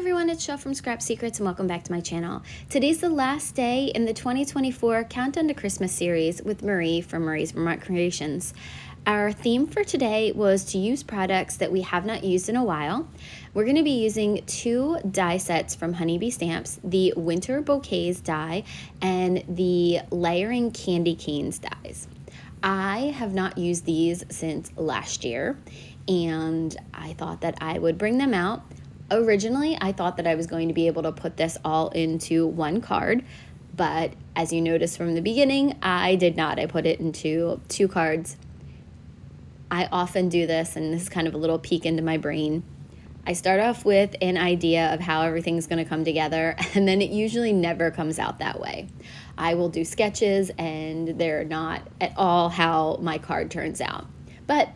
everyone, it's Shel from Scrap Secrets and welcome back to my channel. Today's the last day in the 2024 Countdown to Christmas series with Marie from Marie's Vermont Creations. Our theme for today was to use products that we have not used in a while. We're going to be using two die sets from Honeybee Stamps, the Winter Bouquets die and the Layering Candy Canes dies. I have not used these since last year and I thought that I would bring them out. Originally, I thought that I was going to be able to put this all into one card, but as you noticed from the beginning, I did not. I put it into two cards. I often do this, and this is kind of a little peek into my brain. I start off with an idea of how everything's going to come together, and then it usually never comes out that way. I will do sketches, and they're not at all how my card turns out. But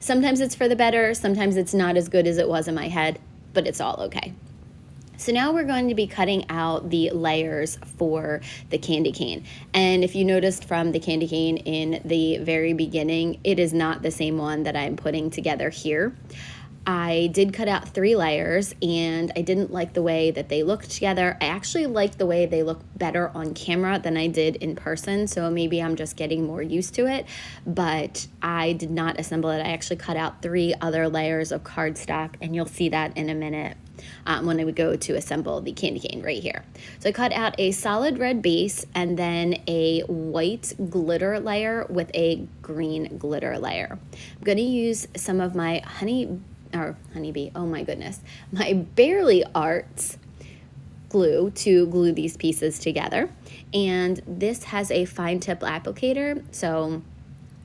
sometimes it's for the better, sometimes it's not as good as it was in my head, but it's all okay. So now we're going to be cutting out the layers for the candy cane. And if you noticed from the candy cane in the very beginning, it is not the same one that I'm putting together here. I did cut out 3 layers and I didn't like the way that they looked together. I actually like the way they look better on camera than I did in person, so maybe I'm just getting more used to it, but I did not assemble it. I actually cut out 3 other layers of cardstock, and you'll see that in a minute when I would go to assemble the candy cane right here. So I cut out a solid red base and then a white glitter layer with a green glitter layer. I'm going to use some of my Honeybee, oh my goodness, my Barely Arts glue to glue these pieces together. And this has a fine tip applicator, so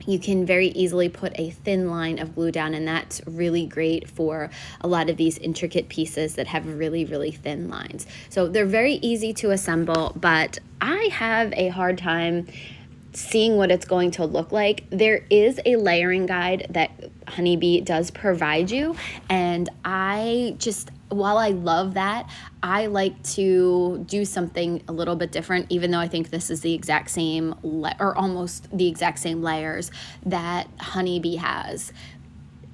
you can very easily put a thin line of glue down, and that's really great for a lot of these intricate pieces that have really, really thin lines. So they're very easy to assemble, but I have a hard time seeing what it's going to look like. There is a layering guide that Honeybee does provide you, and while I love that, I like to do something a little bit different, even though I think this is the exact same or almost the exact same layers that Honeybee has.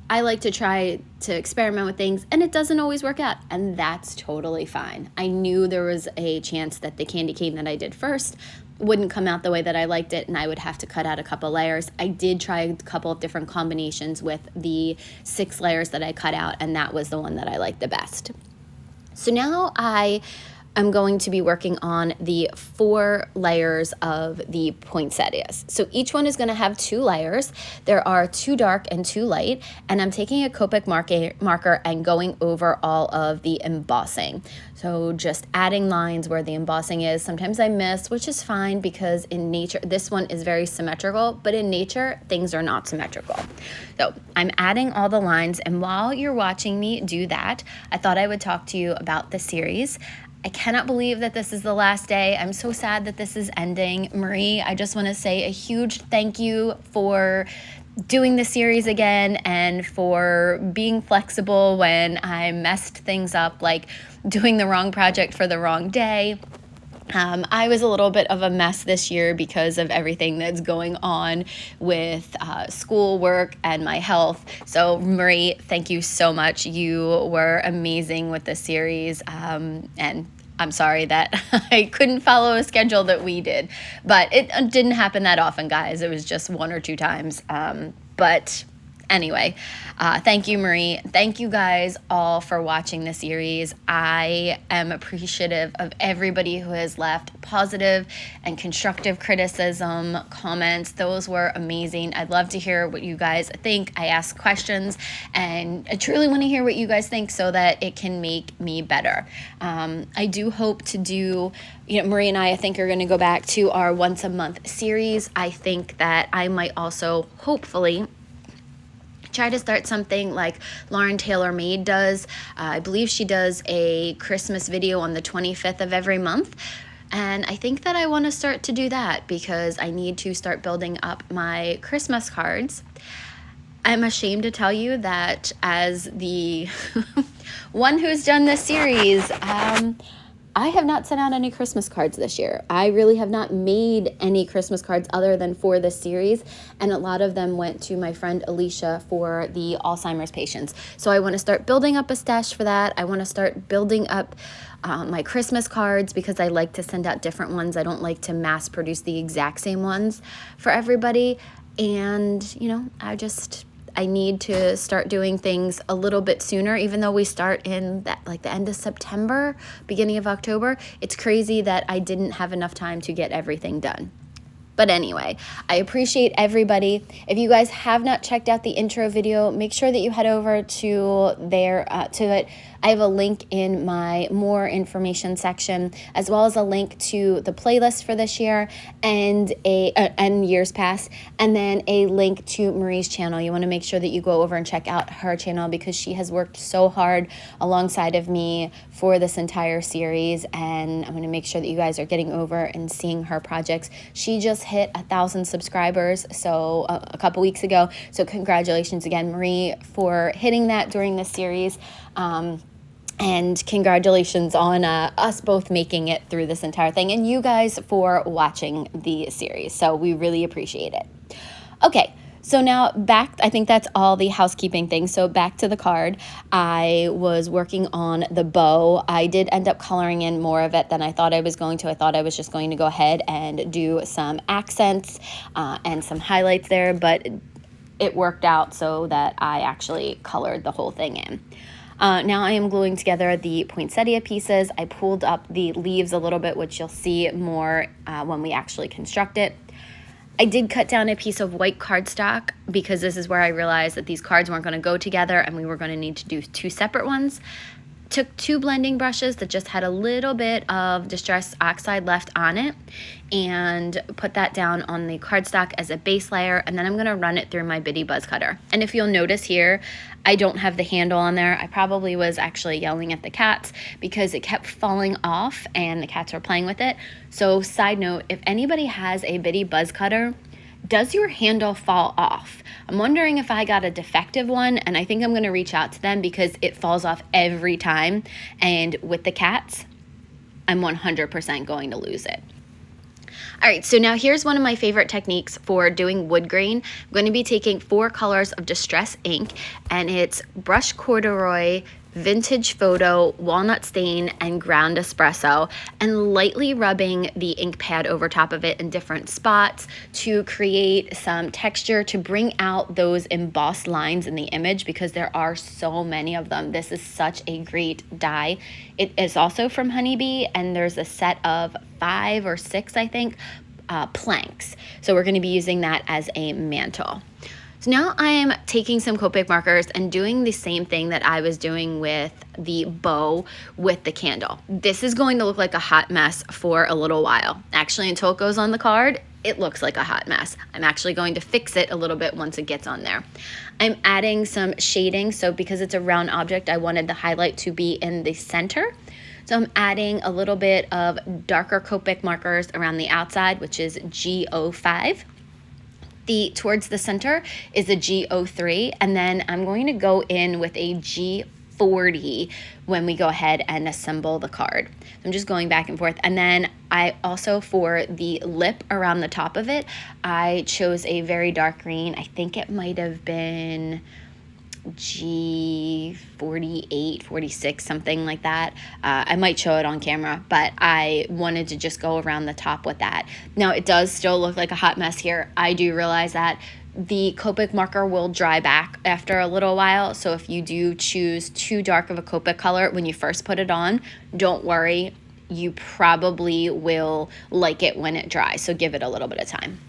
I like to try to experiment with things, and it doesn't always work out, and that's totally fine. I knew there was a chance that the candy cane that I did first wouldn't come out the way that I liked it, and I would have to cut out a couple layers. I did try a couple of different combinations with the 6 layers that I cut out, and that was the one that I liked the best. So now I'm going to be working on the 4 layers of the poinsettias. So each one is going to have 2 layers. There are 2 dark and 2 light, and I'm taking a Copic marker and going over all of the embossing. So just adding lines where the embossing is. Sometimes I miss, which is fine because in nature, this one is very symmetrical, but in nature, things are not symmetrical. So I'm adding all the lines, and while you're watching me do that, I thought I would talk to you about the series. I cannot believe that this is the last day. I'm so sad that this is ending. Marie, I just want to say a huge thank you for doing the series again and for being flexible when I messed things up, like doing the wrong project for the wrong day. I was a little bit of a mess this year because of everything that's going on with school work and my health. So Marie, thank you so much. You were amazing with the series, and I'm sorry that I couldn't follow a schedule that we did, but it didn't happen that often, guys. It was just 1 or 2 times. But anyway, thank you, Marie. Thank you guys all for watching the series. I am appreciative of everybody who has left positive and constructive criticism, comments. Those were amazing. I'd love to hear what you guys think. I ask questions, and I truly want to hear what you guys think so that it can make me better. I do hope to do, Marie and I think, are going to go back to our once a month series. I think that I might also, hopefully, try to start something like Lauren Taylor Made does. I believe she does a Christmas video on the 25th of every month. And I think that I want to start to do that because I need to start building up my Christmas cards. I'm ashamed to tell you that as the one who's done this series, I have not sent out any Christmas cards this year. I really have not made any Christmas cards other than for this series, and a lot of them went to my friend Alicia for the Alzheimer's patients. So I want to start building up a stash for that. I want to start building up my Christmas cards because I like to send out different ones. I don't like to mass produce the exact same ones for everybody. And, you know, I need to start doing things a little bit sooner, even though we start in that, like the end of September, beginning of October. It's crazy that I didn't have enough time to get everything done. But anyway, I appreciate everybody. If you guys have not checked out the intro video, make sure that you head over to it. I have a link in my more information section, as well as a link to the playlist for this year and years past, and then a link to Marie's channel. You want to make sure that you go over and check out her channel because she has worked so hard alongside of me for this entire series, and I'm going to make sure that you guys are getting over and seeing her projects. She just hit 1,000 subscribers a couple weeks ago, so congratulations again, Marie, for hitting that during this series. And congratulations on us both making it through this entire thing, and you guys for watching the series. So we really appreciate it. Okay, so now back, I think that's all the housekeeping things. So back to the card. I was working on the bow. I did end up coloring in more of it than I thought I was going to. I thought I was just going to go ahead and do some accents and some highlights there, but it worked out so that I actually colored the whole thing in. Now I am gluing together the poinsettia pieces. I pulled up the leaves a little bit, which you'll see more when we actually construct it. I did cut down a piece of white cardstock because this is where I realized that these cards weren't going to go together and we were going to need to do two separate ones. Took two blending brushes that just had a little bit of Distress Oxide left on it and put that down on the cardstock as a base layer, and then I'm going to run it through my Bitty Buzz Cutter. And if you'll notice here, I don't have the handle on there. I probably was actually yelling at the cats because it kept falling off and the cats were playing with it. So side note, if anybody has a Bitty Buzz Cutter, does your handle fall off? I'm wondering if I got a defective one, and I think I'm going to reach out to them because it falls off every time. And with the cats, I'm 100% going to lose it. All right, so now here's one of my favorite techniques for doing wood grain. I'm going to be taking 4 colors of Distress ink, and it's Brush Corduroy, Vintage Photo, Walnut Stain, and Ground Espresso, and lightly rubbing the ink pad over top of it in different spots to create some texture to bring out those embossed lines in the image because there are so many of them. This is such a great dye. It is also from Honeybee, and there's a set of 5 or 6, I think, planks. So we're going to be using that as a mantle. So now I'm taking some Copic markers and doing the same thing that I was doing with the bow with the candle. This is going to look like a hot mess for a little while. Actually, until it goes on the card, it looks like a hot mess. I'm actually going to fix it a little bit once it gets on there. I'm adding some shading, so because it's a round object, I wanted the highlight to be in the center. So I'm adding a little bit of darker Copic markers around the outside, which is G05. Towards the center is a G03, and then I'm going to go in with a G40 when we go ahead and assemble the card. I'm just going back and forth, and then I also, for the lip around the top of it, I chose a very dark green. I think it might have been G48, 46, something like that. I might show it on camera, but I wanted to just go around the top with that. Now, it does still look like a hot mess here. I do realize that the Copic marker will dry back after a little while, so if you do choose too dark of a Copic color when you first put it on, don't worry. You probably will like it when it dries, so give it a little bit of time.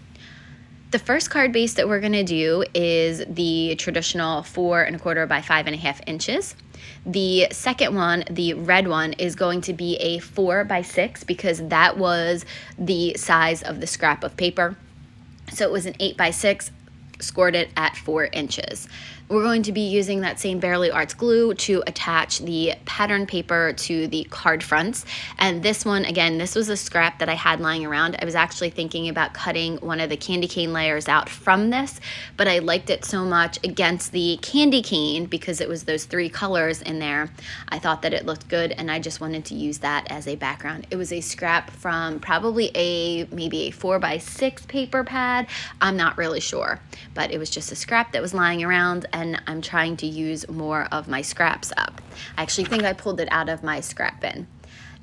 The first card base that we're going to do is the traditional 4 1/4 by 5.5 inches. The second one, the red one, is going to be a 4 by 6 because that was the size of the scrap of paper. So it was an 8 by 6, scored it at 4 inches. We're going to be using that same Bearly Arts glue to attach the pattern paper to the card fronts. And this one, again, this was a scrap that I had lying around. I was actually thinking about cutting one of the candy cane layers out from this, but I liked it so much against the candy cane because it was those 3 colors in there. I thought that it looked good, and I just wanted to use that as a background. It was a scrap from probably maybe a 4x6 paper pad. I'm not really sure, but it was just a scrap that was lying around, and I'm trying to use more of my scraps up. I actually think I pulled it out of my scrap bin.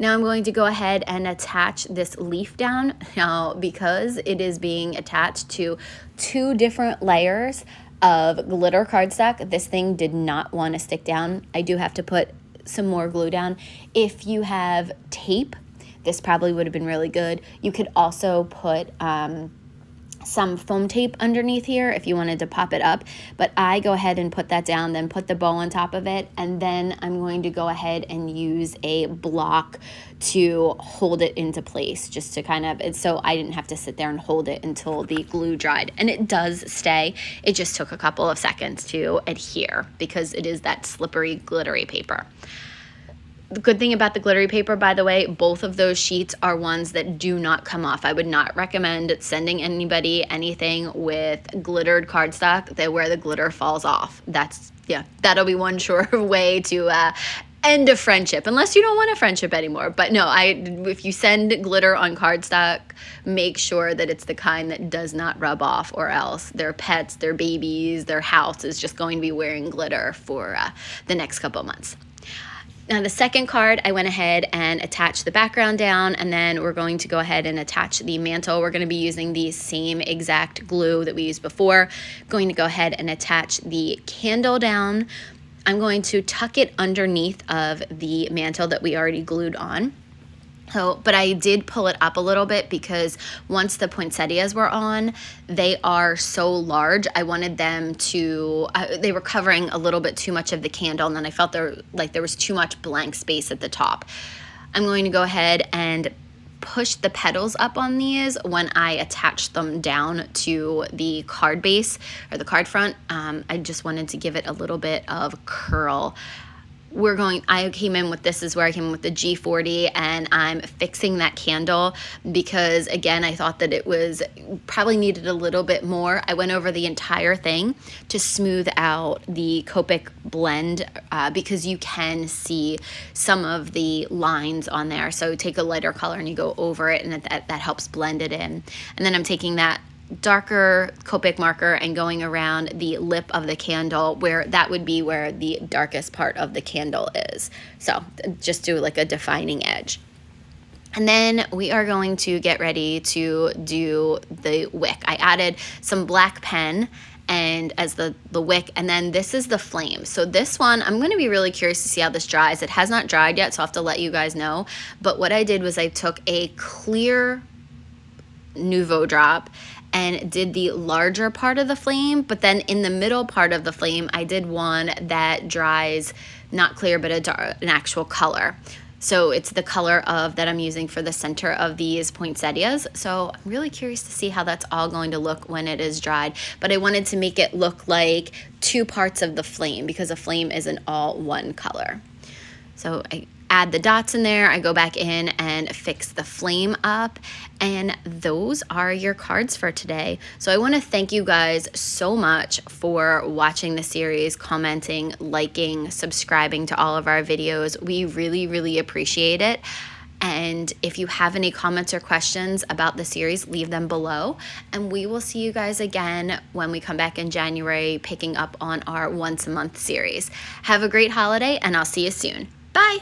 Now I'm going to go ahead and attach this leaf down. Now, because it is being attached to 2 different layers of glitter cardstock, this thing did not want to stick down. I do have to put some more glue down. If you have tape, this probably would have been really good. You could also put some foam tape underneath here if you wanted to pop it up, but I go ahead and put that down, then put the bow on top of it, and then I'm going to go ahead and use a block to hold it into place, just to kind of, so I didn't have to sit there and hold it until the glue dried. And it does stay. It just took a couple of seconds to adhere because it is that slippery, glittery paper. The good thing about the glittery paper, by the way, both of those sheets are ones that do not come off. I would not recommend sending anybody anything with glittered cardstock where the glitter falls off. That'll be one sure way to end a friendship, unless you don't want a friendship anymore. But no, if you send glitter on cardstock, make sure that it's the kind that does not rub off, or else their pets, their babies, their house is just going to be wearing glitter for the next couple of months. Now the second card, I went ahead and attached the background down, and then we're going to go ahead and attach the mantle. We're going to be using the same exact glue that we used before. Going to go ahead and attach the candle down. I'm going to tuck it underneath of the mantle that we already glued on. But I did pull it up a little bit because once the poinsettias were on, they are so large. I wanted them to, they were covering a little bit too much of the candle, and then I felt there was too much blank space at the top. I'm going to go ahead and push the petals up on these when I attach them down to the card base or the card front. I just wanted to give it a little bit of curl. I came in with, this is where I came in with the G40, and I'm fixing that candle because, again, I thought that it was probably needed a little bit more. I went over the entire thing to smooth out the Copic blend because you can see some of the lines on there. So take a lighter color and you go over it, and that helps blend it in. And then I'm taking that darker Copic marker and going around the lip of the candle, where that would be where the darkest part of the candle is. So just do like a defining edge. And then we are going to get ready to do the wick. I added some black pen and as the wick, and then this is the flame. So this one, I'm going to be really curious to see how this dries. It has not dried yet, so I'll have to let you guys know. But what I did was I took a clear Nouveau drop and did the larger part of the flame, but then in the middle part of the flame, I did one that dries not clear, but an actual color. So it's the color that I'm using for the center of these poinsettias. So I'm really curious to see how that's all going to look when it is dried. But I wanted to make it look like 2 parts of the flame because a flame isn't all one color. So I add the dots in there, I go back in and fix the flame up, and those are your cards for today. So I want to thank you guys so much for watching the series, commenting, liking, subscribing to all of our videos. We really, really appreciate it. And if you have any comments or questions about the series, leave them below. And we will see you guys again when we come back in January, picking up on our once a month series. Have a great holiday, and I'll see you soon. Bye.